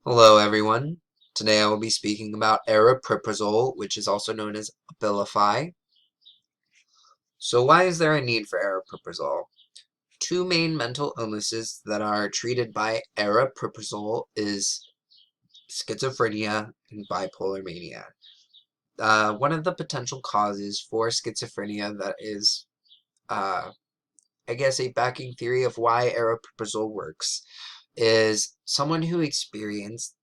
Hello everyone. Today I will be speaking about aripiprazole, which is also known as Abilify. So why is there a need for aripiprazole? Two main mental illnesses that are treated by aripiprazole is schizophrenia and bipolar mania. One of the potential causes for schizophrenia that is, I guess, a backing theory of why aripiprazole works is someone who experienced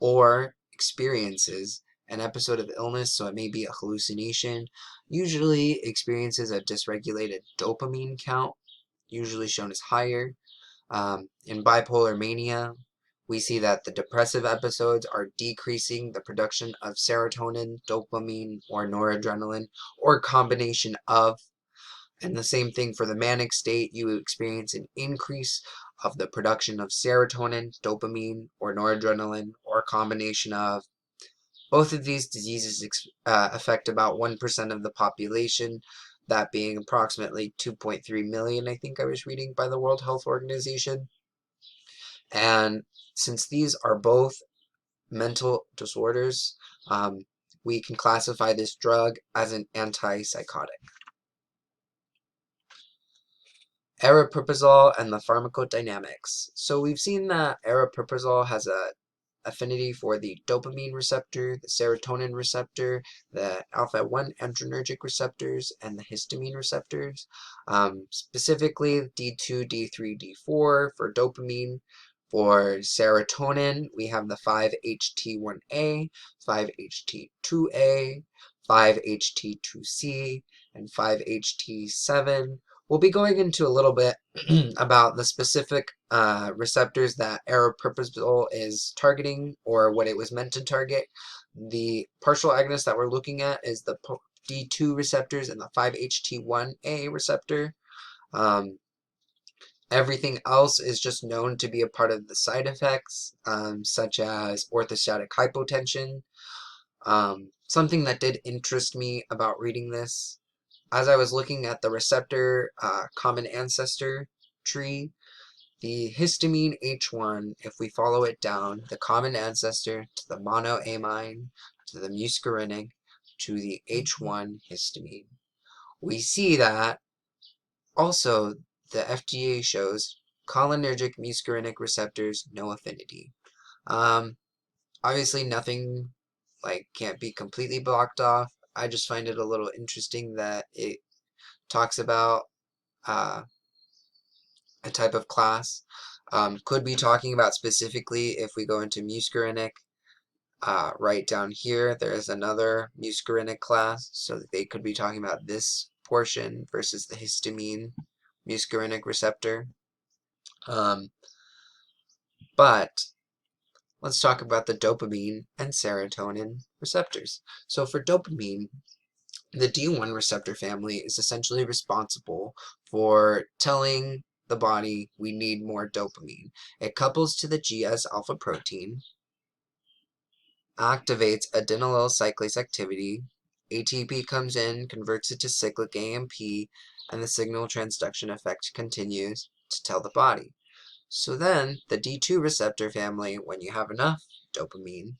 or experiences an episode of illness, so it may be a hallucination, usually experiences a dysregulated dopamine count, usually shown as higher. In bipolar mania, we see that the depressive episodes are decreasing the production of serotonin, dopamine, or noradrenaline, or combination of. And the same thing for the manic state, you experience an increase of the production of serotonin, dopamine, or noradrenaline, or a combination of. Both of these diseases affect about 1% of the population, that being approximately 2.3 million, I think I was reading, by the World Health Organization. And since these are both mental disorders, we can classify this drug as an antipsychotic. Aripiprazole and the pharmacodynamics. So we've seen that aripiprazole has a affinity for the dopamine receptor, the serotonin receptor, the alpha-1 adrenergic receptors, and the histamine receptors. Specifically, D2, D3, D4 for dopamine. For serotonin, we have the 5-HT1A, 5-HT2A, 5-HT2C, and 5-HT7. We'll be going into a little bit about the specific receptors that aripiprazole is targeting, or what it was meant to target. The partial agonist that we're looking at is the D2 receptors and the 5-HT1A receptor. Everything else is just known to be a part of the side effects, such as orthostatic hypotension. Something that did interest me about reading this, as I was looking at the receptor common ancestor tree, the histamine H1, if we follow it down, the common ancestor to the monoamine, to the muscarinic, to the H1 histamine, we see that also the FDA shows cholinergic muscarinic receptors no affinity. Obviously nothing can't be completely blocked off. I just find it a little interesting that it talks about a type of class. Could be talking about specifically, if we go into muscarinic, right down here, there is another muscarinic class, so they could be talking about this portion versus the histamine muscarinic receptor. But let's talk about the dopamine and serotonin receptors. So for dopamine, the D1 receptor family is essentially responsible for telling the body we need more dopamine. It couples to the GS alpha protein, activates adenylyl cyclase activity, ATP comes in, converts it to cyclic AMP, and the signal transduction effect continues to tell the body. So then, the D2 receptor family, when you have enough dopamine,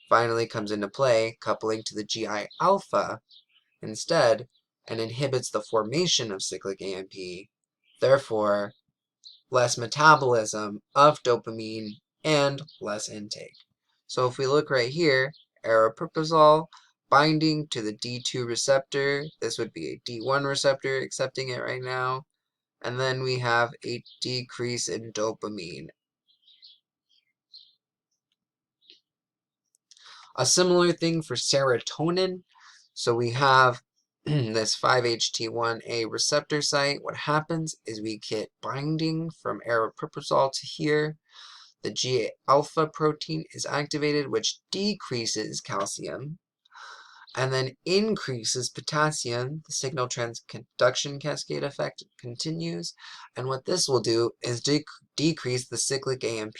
finally comes into play, coupling to the GI alpha instead, and inhibits the formation of cyclic AMP, therefore less metabolism of dopamine and less intake. So if we look right here, aripiprazole binding to the D2 receptor, this would be a D1 receptor accepting it right now, and then we have a decrease in dopamine. A similar thing for serotonin. So we have this 5-HT1A receptor site. What happens is we get binding from aripiprazole to here. The G alpha protein is activated, which decreases calcium and then increases potassium. The signal transduction cascade effect continues. And what this will do is decrease the cyclic AMP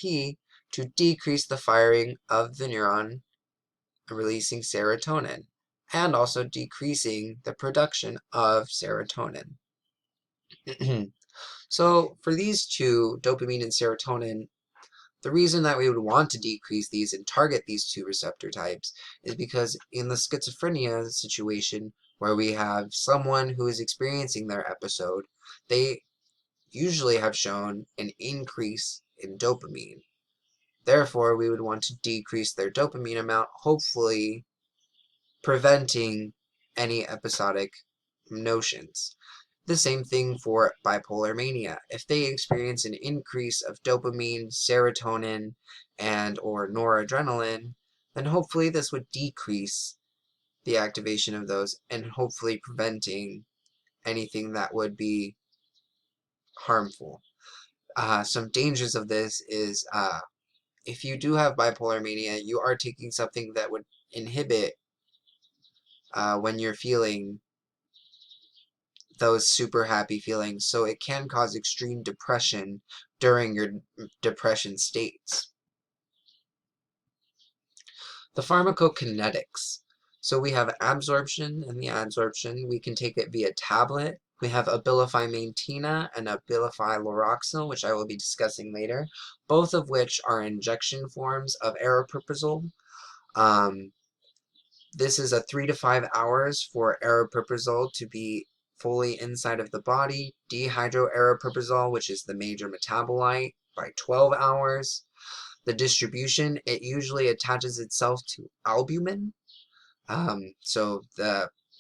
to decrease the firing of the neuron, releasing serotonin, and also decreasing the production of serotonin. So for these two, dopamine and serotonin, The reason that we would want to decrease these and target these two receptor types is because in the schizophrenia situation where we have someone who is experiencing their episode, they usually have shown an increase in dopamine. Therefore, we would want to decrease their dopamine amount, hopefully preventing any episodic notions. The same thing for bipolar mania. If they experience an increase of dopamine, serotonin, and or noradrenaline, then hopefully this would decrease the activation of those and hopefully preventing anything that would be harmful. Some dangers of this is if you do have bipolar mania, you are taking something that would inhibit when you're feeling those super happy feelings, so it can cause extreme depression during your depression states. The pharmacokinetics. So we have absorption, and the adsorption, we can take it via tablet. We have Abilify Maintina and Abilify Loraxil, which I will be discussing later, both of which are injection forms of aripiprazole. This is a 3 to 5 hours for aripiprazole to be fully inside of the body. Dehydroaripiprazole, which is the major metabolite, by 12 hours. The distribution, it usually attaches itself to albumin. So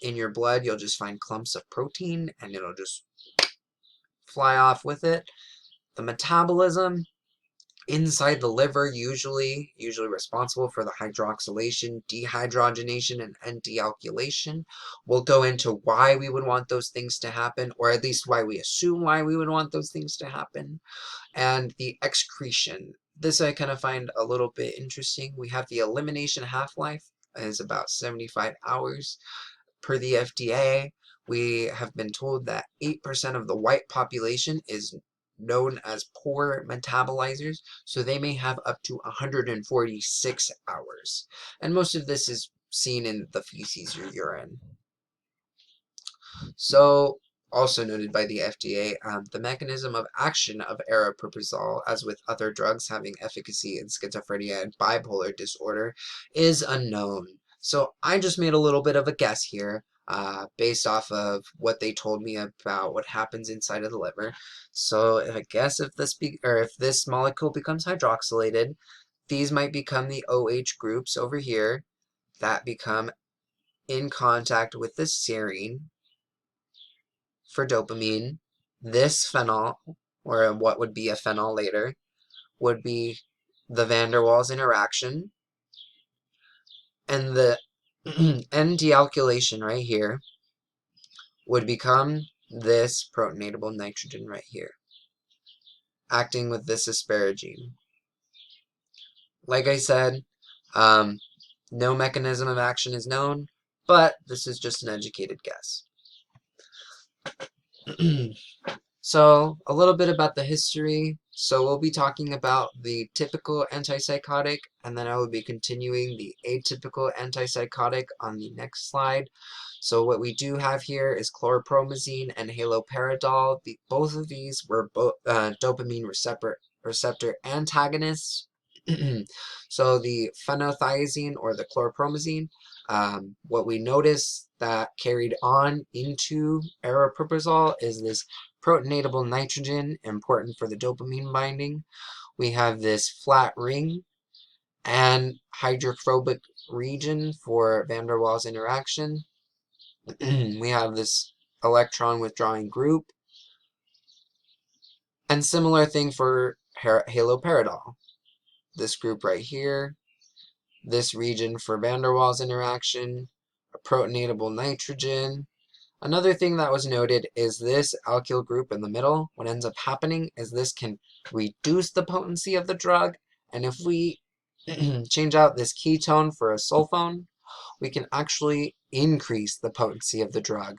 in your blood, you'll just find clumps of protein, and it'll just fly off with it. The metabolism, inside the liver, usually responsible for the hydroxylation, dehydrogenation, and dealkylation. We'll go into why we would want those things to happen, or at least why we assume why we would want those things to happen. And the excretion. This I kind of find a little bit interesting. We have the elimination half-life is about 75 hours. Per the FDA, we have been told that 8% of the white population is known as poor metabolizers, so they may have up to 146 hours. And most of this is seen in the feces or urine. So, also noted by the FDA, the mechanism of action of aripiprazole, as with other drugs having efficacy in schizophrenia and bipolar disorder, is unknown. So I just made a little bit of a guess here, based off of what they told me about what happens inside of the liver. So I guess if this molecule becomes hydroxylated, these might become the OH groups over here that become in contact with the serine for dopamine. This phenol, or what would be a phenol later, would be the van der Waals interaction, and the N-dealkylation right here would become this protonatable nitrogen right here, acting with this asparagine. Like I said, no mechanism of action is known, but this is just an educated guess. So, a little bit about the history. So we'll be talking about the typical antipsychotic, and then I will be continuing the atypical antipsychotic on the next slide. So what we do have here is chlorpromazine and haloperidol. Both of these were dopamine receptor antagonists. So the phenothiazine or the chlorpromazine, what we notice that carried on into aripiprazole is this protonatable nitrogen, important for the dopamine binding. We have this flat ring and hydrophobic region for van der Waals interaction. We have this electron withdrawing group, and similar thing for haloperidol. This group right here, this region for van der Waals interaction, a protonatable nitrogen. Another thing that was noted is this alkyl group in the middle. What ends up happening is this can reduce the potency of the drug, and if we change out this ketone for a sulfone, we can actually increase the potency of the drug.